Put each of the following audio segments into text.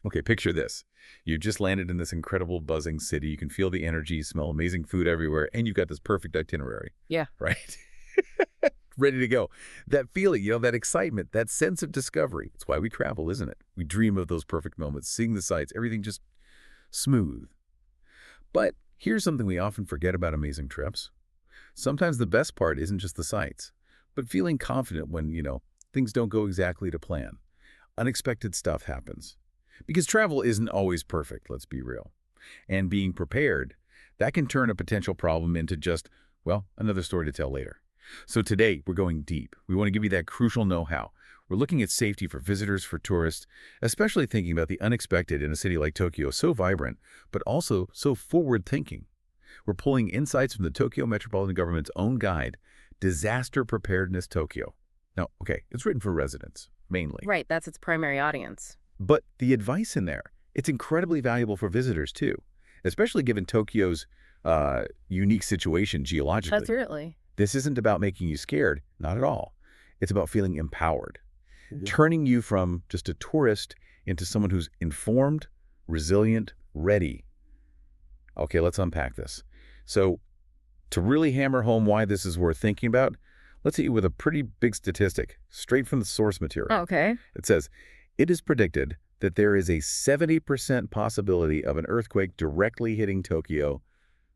Okay, picture this. You just landed in this incredible buzzing city. You can feel the energy, smell amazing food everywhere, and you've got this perfect itinerary, Yeah. right? Ready to go. That feeling, that excitement, that sense of discovery. It's why we travel, isn't it? We dream of those perfect moments, seeing the sights, everything just smooth. But here's something we often forget about amazing trips. Sometimes the best part isn't just the sights, but feeling confident when, things don't go exactly to plan. Unexpected stuff happens. Because travel isn't always perfect, let's be real. And being prepared, that can turn a potential problem into just, well, another story to tell later. So today, we're going deep. We want to give you that crucial know-how. We're looking at safety for visitors, for tourists, especially thinking about the unexpected in a city like Tokyo, so vibrant, but also so forward-thinking. We're pulling insights from the Tokyo Metropolitan Government's own guide, Disaster Preparedness Tokyo. Now, okay, it's written for residents, mainly. Right, that's its primary audience. But the advice in there, it's incredibly valuable for visitors too, especially given Tokyo's unique situation geologically. Absolutely. This isn't about making you scared, not at all. It's about feeling empowered, turning you from just a tourist into someone who's informed, resilient, ready. Okay, let's unpack this. So to really hammer home why this is worth thinking about, let's hit you with a pretty big statistic, straight from the source material. Okay. It says, it is predicted that there is a 70% possibility of an earthquake directly hitting Tokyo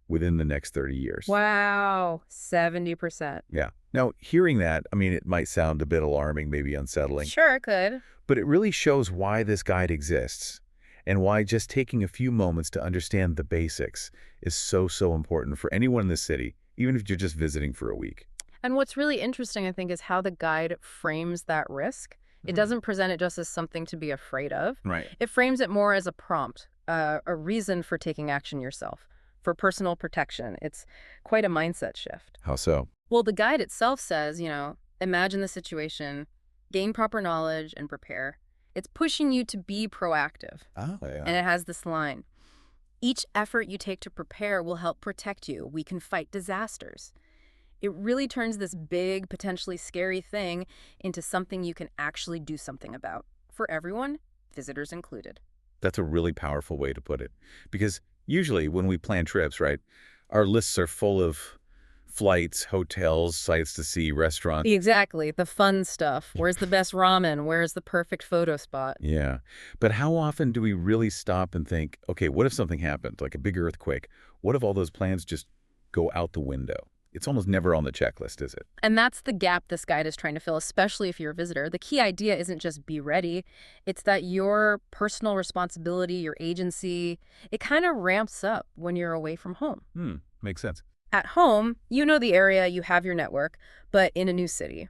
within the next 30 years. Wow, 70%. Yeah. Now, hearing that, it might sound a bit alarming, maybe unsettling, Sure, it could. but it really shows why this guide exists and why just taking a few moments to understand the basics is so important for anyone in the city, even if you're just visiting for a week. And what's really interesting, I think, is how the guide frames that risk. It doesn't present it just as something to be afraid of. Right. It frames it more as a prompt, a reason for taking action yourself, for personal protection. It's quite a mindset shift. How so? Well, the guide itself says, imagine the situation, gain proper knowledge, and prepare. It's pushing you to be proactive. Oh, yeah. And it has this line, each effort you take to prepare will help protect you. We can fight disasters. It really turns this big, potentially scary thing into something you can actually do something about. For everyone, visitors included. That's a really powerful way to put it. Because usually when we plan trips, right, our lists are full of flights, hotels, sights to see, restaurants. Exactly. The fun stuff. Where's the best ramen? Where's the perfect photo spot? Yeah. But how often do we really stop and think, okay, what if something happened, like a big earthquake? What if all those plans just go out the window? It's almost never on the checklist, is it? And that's the gap this guide is trying to fill, especially if you're a visitor. The key idea isn't just be ready. It's that your personal responsibility, your agency, it kind of ramps up when you're away from home. Makes sense. At home, you know the area, you have your network, but in a new city,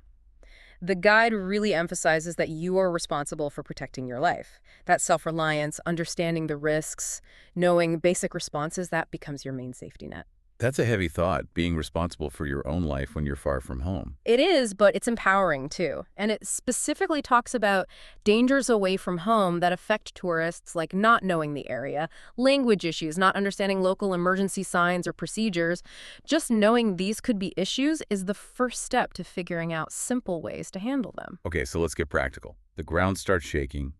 the guide really emphasizes that you are responsible for protecting your life. That self-reliance, understanding the risks, knowing basic responses, that becomes your main safety net. That's a heavy thought, being responsible for your own life when you're far from home. It is, but it's empowering too. And it specifically talks about dangers away from home that affect tourists, like not knowing the area, language issues, not understanding local emergency signs or procedures. Just knowing these could be issues is the first step to figuring out simple ways to handle them. Okay, so let's get practical. The ground starts shaking,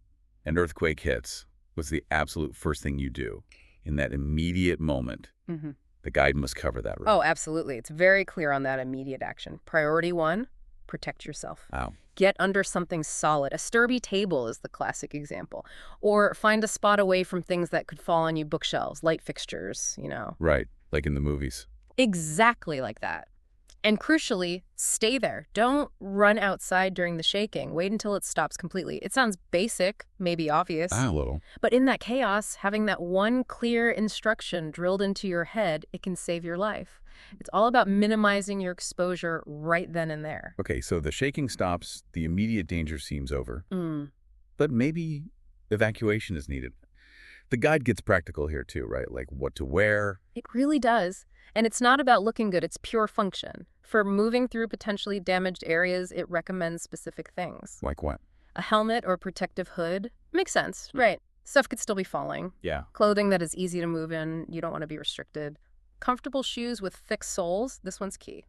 an earthquake hits. What's the absolute first thing you do in that immediate moment? The guide must cover that, right? Oh, absolutely. It's very clear on that immediate action. Priority 1, protect yourself. Wow. Get under something solid. A sturdy table is the classic example. Or find a spot away from things that could fall on you, bookshelves, light fixtures, Right, like in the movies. Exactly like that. And crucially, stay there. Don't run outside during the shaking. Wait until it stops completely. It sounds basic, maybe obvious. A little. But in that chaos, having that one clear instruction drilled into your head, it can save your life. It's all about minimizing your exposure right then and there. Okay, so the shaking stops, the immediate danger seems over, but maybe evacuation is needed. The guide gets practical here too, right? Like what to wear. It really does. And it's not about looking good, it's pure function. For moving through potentially damaged areas, it recommends specific things. Like what? A helmet or protective hood. Makes sense, right. Stuff could still be falling. Yeah. Clothing that is easy to move in, you don't want to be restricted. Comfortable shoes with thick soles, this one's key.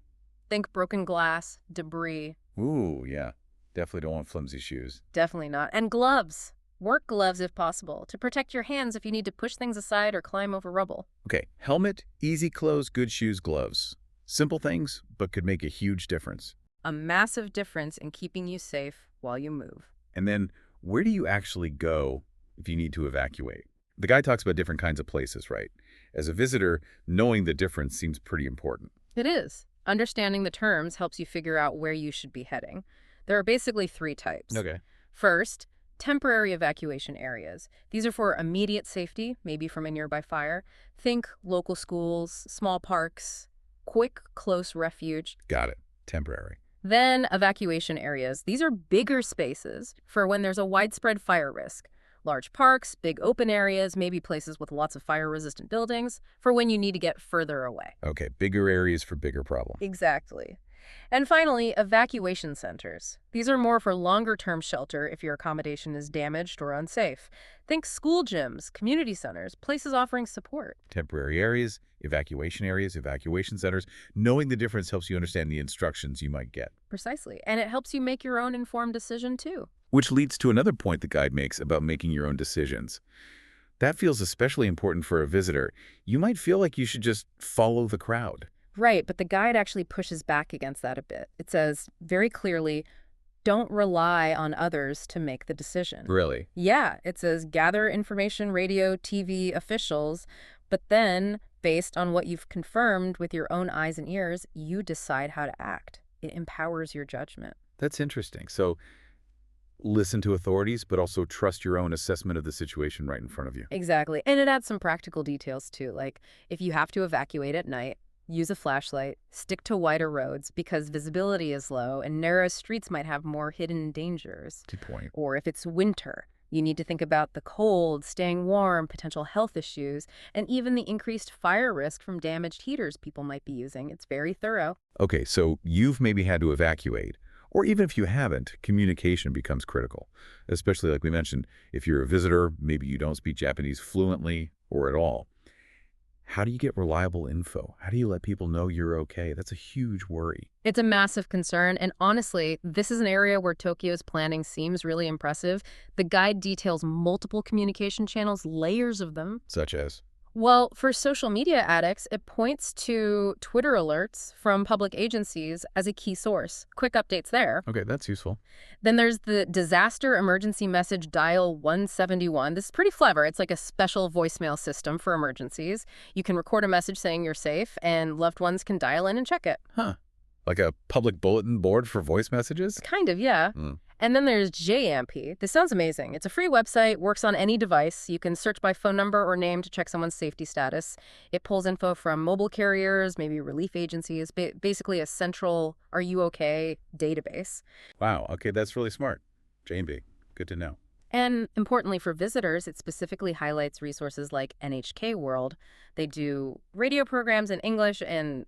Think broken glass, debris. Ooh, yeah. Definitely don't want flimsy shoes. Definitely not. And gloves. Work gloves if possible, to protect your hands if you need to push things aside or climb over rubble. Okay, helmet, easy clothes, good shoes, gloves. Simple things, but could make a huge difference. A massive difference in keeping you safe while you move. And then, where do you actually go if you need to evacuate? The guy talks about different kinds of places, right? As a visitor, knowing the difference seems pretty important. It is. Understanding the terms helps you figure out where you should be heading. There are basically 3 types. Okay. First, temporary evacuation areas. These are for immediate safety, maybe from a nearby fire. Think local schools, small parks, quick, close refuge. Got it. Temporary. Then evacuation areas. These are bigger spaces for when there's a widespread fire risk. Large parks, big open areas, maybe places with lots of fire-resistant buildings, for when you need to get further away. Okay, bigger areas for bigger problems. Exactly. And finally, evacuation centers. These are more for longer-term shelter if your accommodation is damaged or unsafe. Think school gyms, community centers, places offering support. Temporary areas, evacuation centers. Knowing the difference helps you understand the instructions you might get. Precisely. And it helps you make your own informed decision, too. Which leads to another point the guide makes about making your own decisions. That feels especially important for a visitor. You might feel like you should just follow the crowd. Right, but the guide actually pushes back against that a bit. It says very clearly, don't rely on others to make the decision. Really? Yeah, it says gather information, radio, TV, officials, but then, based on what you've confirmed with your own eyes and ears, you decide how to act. It empowers your judgment. That's interesting. So, listen to authorities, but also trust your own assessment of the situation right in front of you. Exactly. And it adds some practical details, too. Like, if you have to evacuate at night, use a flashlight, stick to wider roads because visibility is low and narrow streets might have more hidden dangers. Good point. Or if it's winter, you need to think about the cold, staying warm, potential health issues, and even the increased fire risk from damaged heaters people might be using. It's very thorough. Okay, so you've maybe had to evacuate. Or even if you haven't, communication becomes critical. Especially like we mentioned, if you're a visitor, maybe you don't speak Japanese fluently or at all. How do you get reliable info? How do you let people know you're okay? That's a huge worry. It's a massive concern, and honestly, this is an area where Tokyo's planning seems really impressive. The guide details multiple communication channels, layers of them. Such as? Well, for social media addicts, it points to Twitter alerts from public agencies as a key source. Quick updates there. Okay, that's useful. Then there's the disaster emergency message dial 171. This is pretty clever. It's like a special voicemail system for emergencies. You can record a message saying you're safe, and loved ones can dial in and check it. Huh. Like a public bulletin board for voice messages? Kind of, yeah. And then there's JAMP. This sounds amazing. It's a free website, works on any device. You can search by phone number or name to check someone's safety status. It pulls info from mobile carriers, maybe relief agencies, basically a central "Are you okay?" database. Wow, okay, that's really smart. JB, good to know. And importantly for visitors, it specifically highlights resources like NHK World. They do radio programs in English and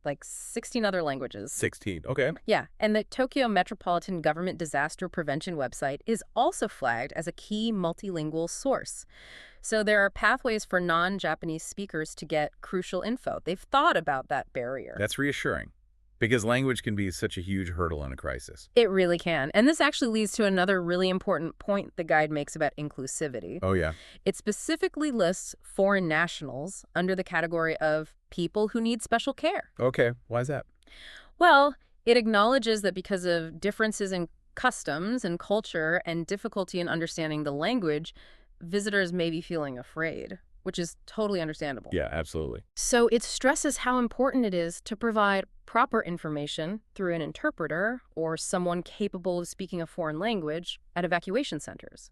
like 16 other languages. 16, okay. Yeah, and the Tokyo Metropolitan Government Disaster Prevention website is also flagged as a key multilingual source. So there are pathways for non-Japanese speakers to get crucial info. They've thought about that barrier. That's reassuring, because language can be such a huge hurdle in a crisis. It really can. And this actually leads to another really important point the guide makes about inclusivity. Oh, yeah? It specifically lists foreign nationals under the category of people who need special care. Okay, why is that? Well, it acknowledges that because of differences in customs and culture and difficulty in understanding the language, visitors may be feeling afraid, which is totally understandable. Yeah, absolutely. So it stresses how important it is to provide proper information through an interpreter or someone capable of speaking a foreign language at evacuation centers.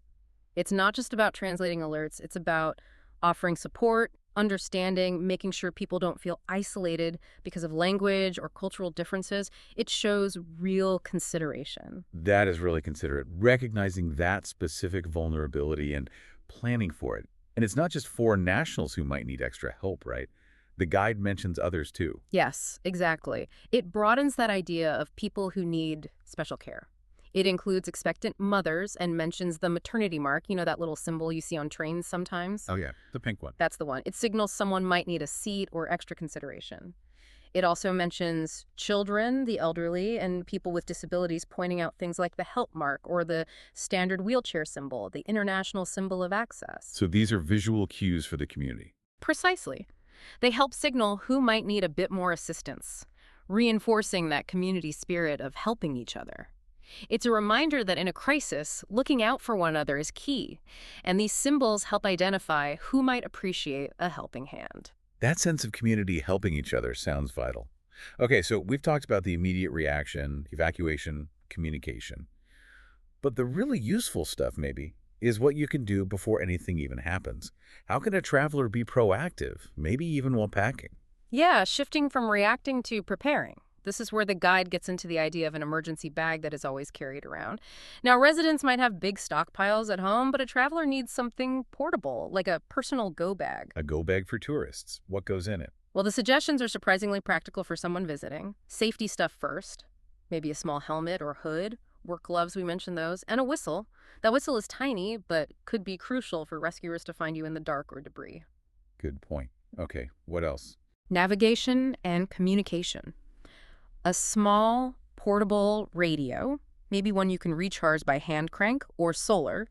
It's not just about translating alerts, it's about offering support, understanding, making sure people don't feel isolated because of language or cultural differences. It shows real consideration. That is really considerate, recognizing that specific vulnerability and planning for it. And it's not just foreign nationals who might need extra help, right? The guide mentions others too. Yes, exactly. It broadens that idea of people who need special care. It includes expectant mothers and mentions the maternity mark, you know, that little symbol you see on trains sometimes. Oh, yeah, the pink one. That's the one. It signals someone might need a seat or extra consideration. It also mentions children, the elderly, and people with disabilities, pointing out things like the help mark or the standard wheelchair symbol, the international symbol of access. So these are visual cues for the community. Precisely. They help signal who might need a bit more assistance, reinforcing that community spirit of helping each other. It's a reminder that in a crisis, looking out for one another is key, and these symbols help identify who might appreciate a helping hand. That sense of community helping each other sounds vital. Okay, so we've talked about the immediate reaction, evacuation, communication. But the really useful stuff, maybe, is what you can do before anything even happens. How can a traveler be proactive, maybe even while packing? Yeah, shifting from reacting to preparing. This is where the guide gets into the idea of an emergency bag that is always carried around. Now, residents might have big stockpiles at home, but a traveler needs something portable, like a personal go bag. A go bag for tourists. What goes in it? Well, the suggestions are surprisingly practical for someone visiting. Safety stuff first, maybe a small helmet or hood, work gloves, we mentioned those, and a whistle. That whistle is tiny, but could be crucial for rescuers to find you in the dark or debris. Good point. Okay, what else? Navigation and communication. A small, portable radio, maybe one you can recharge by hand crank or solar.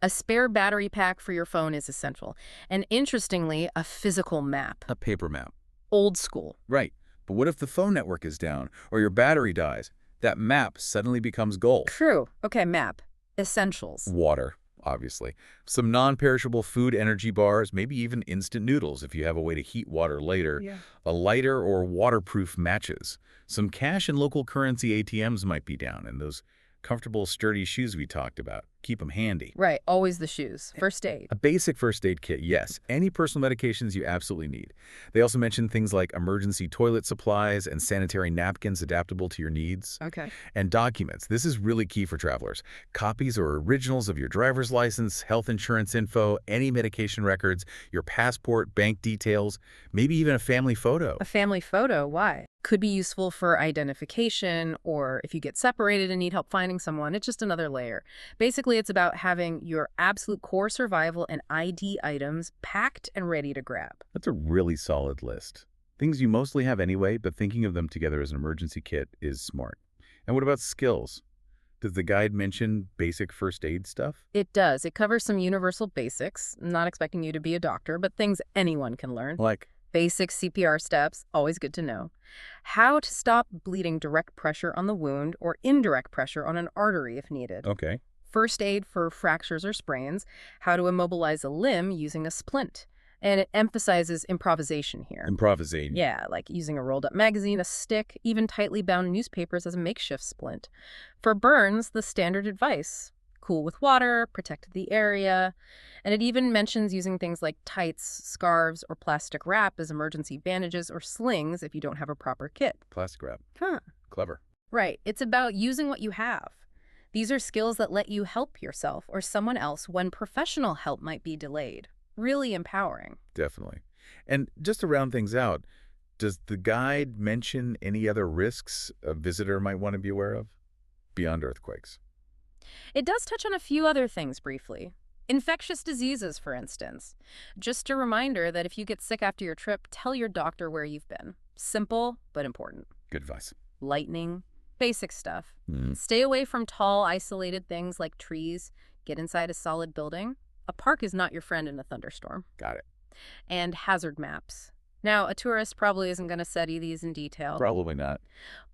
A spare battery pack for your phone is essential. And interestingly, a physical map. A paper map. Old school. Right. But what if the phone network is down or your battery dies? That map suddenly becomes gold. True. Okay, map. Essentials. Water, obviously. Some non-perishable food energy bars, maybe even instant noodles if you have a way to heat water later. Yeah. A lighter or waterproof matches. Some cash and local currency ATMs might be down, and those comfortable, sturdy shoes we talked about. Keep them handy. Right, always the shoes. First aid. A basic first aid kit, yes. Any personal medications you absolutely need. They also mention things like emergency toilet supplies and sanitary napkins adaptable to your needs. Okay. And documents. This is really key for travelers. Copies or originals of your driver's license, health insurance info, any medication records, your passport, bank details, maybe even a family photo. A family photo, why? Could be useful for identification, or if you get separated and need help finding someone, it's just another layer. Basically, it's about having your absolute core survival and ID items packed and ready to grab. That's a really solid list. Things you mostly have anyway, but thinking of them together as an emergency kit is smart. And what about skills? Does the guide mention basic first aid stuff? It does. It covers some universal basics. I'm not expecting you to be a doctor, but things anyone can learn. Like, Basic CPR steps, always good to know. How to stop bleeding, direct pressure on the wound or indirect pressure on an artery if needed. okay, First aid for fractures or sprains. How to immobilize a limb using a splint. And it emphasizes improvisation here. improvisation. Yeah, like using a rolled up magazine, a stick, even tightly bound newspapers as a makeshift splint. For burns, the standard advice. Cool with water, protect the area. And it even mentions using things like tights, scarves, or plastic wrap as emergency bandages or slings if you don't have a proper kit. Plastic wrap. Huh. Clever. Right. It's about using what you have. These are skills that let you help yourself or someone else when professional help might be delayed. Really empowering. Definitely. And just to round things out, does the guide mention any other risks a visitor might want to be aware of? Beyond earthquakes. It does touch on a few other things briefly. Infectious diseases, for instance. Just a reminder that if you get sick after your trip, tell your doctor where you've been. Simple, but important. Good advice. Lightning, basic stuff. Mm. Stay away from tall, isolated things like trees. Get inside a solid building. A park is not your friend in a thunderstorm. Got it. And hazard maps. Now, a tourist probably isn't going to study these in detail. Probably not.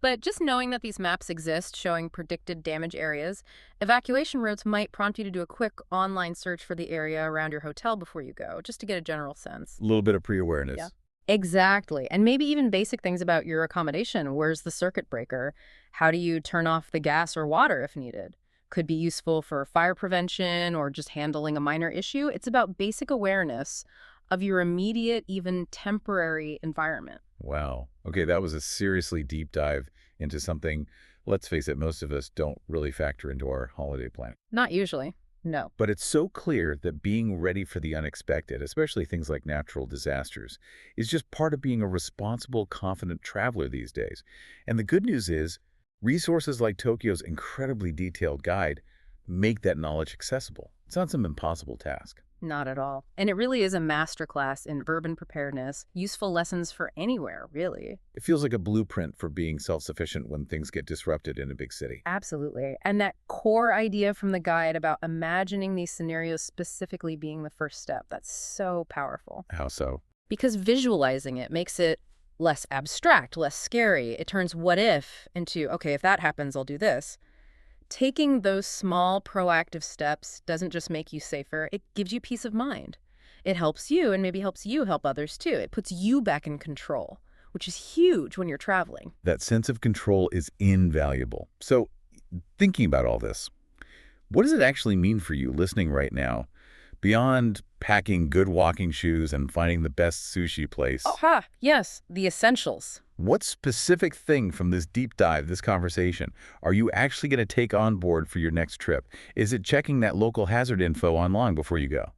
But just knowing that these maps exist showing predicted damage areas, evacuation routes might prompt you to do a quick online search for the area around your hotel before you go, just to get a general sense. A little bit of pre-awareness. Yeah. Exactly. And maybe even basic things about your accommodation. Where's the circuit breaker? How do you turn off the gas or water if needed? Could be useful for fire prevention or just handling a minor issue. It's about basic awareness of your immediate, even temporary environment. Wow. Okay, that was a seriously deep dive into something, let's face it, most of us don't really factor into our holiday planning. Not usually. No. But it's so clear that being ready for the unexpected, especially things like natural disasters, is just part of being a responsible, confident traveler these days. And the good news is, resources like Tokyo's incredibly detailed guide make that knowledge accessible. It's not some impossible task. Not at all. And it really is a masterclass in urban preparedness, useful lessons for anywhere, really. It feels like a blueprint for being self-sufficient when things get disrupted in a big city. Absolutely. And that core idea from the guide about imagining these scenarios specifically being the first step, that's so powerful. How so? Because visualizing it makes it less abstract, less scary. It turns what if into, okay, if that happens, I'll do this. Taking those small proactive steps doesn't just make you safer, it gives you peace of mind. It helps you and maybe helps you help others too. It puts you back in control, which is huge when you're traveling. That sense of control is invaluable. So, thinking about all this, what does it actually mean for you listening right now? Beyond packing good walking shoes and finding the best sushi place, Yes, the essentials. what specific thing from this deep dive, this conversation, are you actually going to take on board for your next trip? Is it checking that local hazard info online before you go?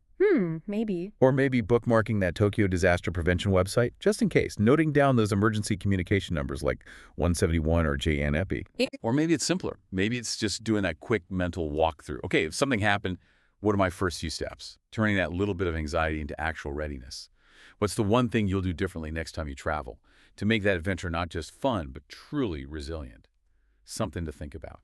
Maybe. Or maybe bookmarking that Tokyo disaster prevention website, just in case, noting down those emergency communication numbers like 171 or JNEPI. Or maybe it's simpler. Maybe it's just doing that quick mental walkthrough. Okay, if something happened, what are my first few steps? Turning that little bit of anxiety into actual readiness. What's the one thing you'll do differently next time you travel to make that adventure not just fun, but truly resilient? Something to think about.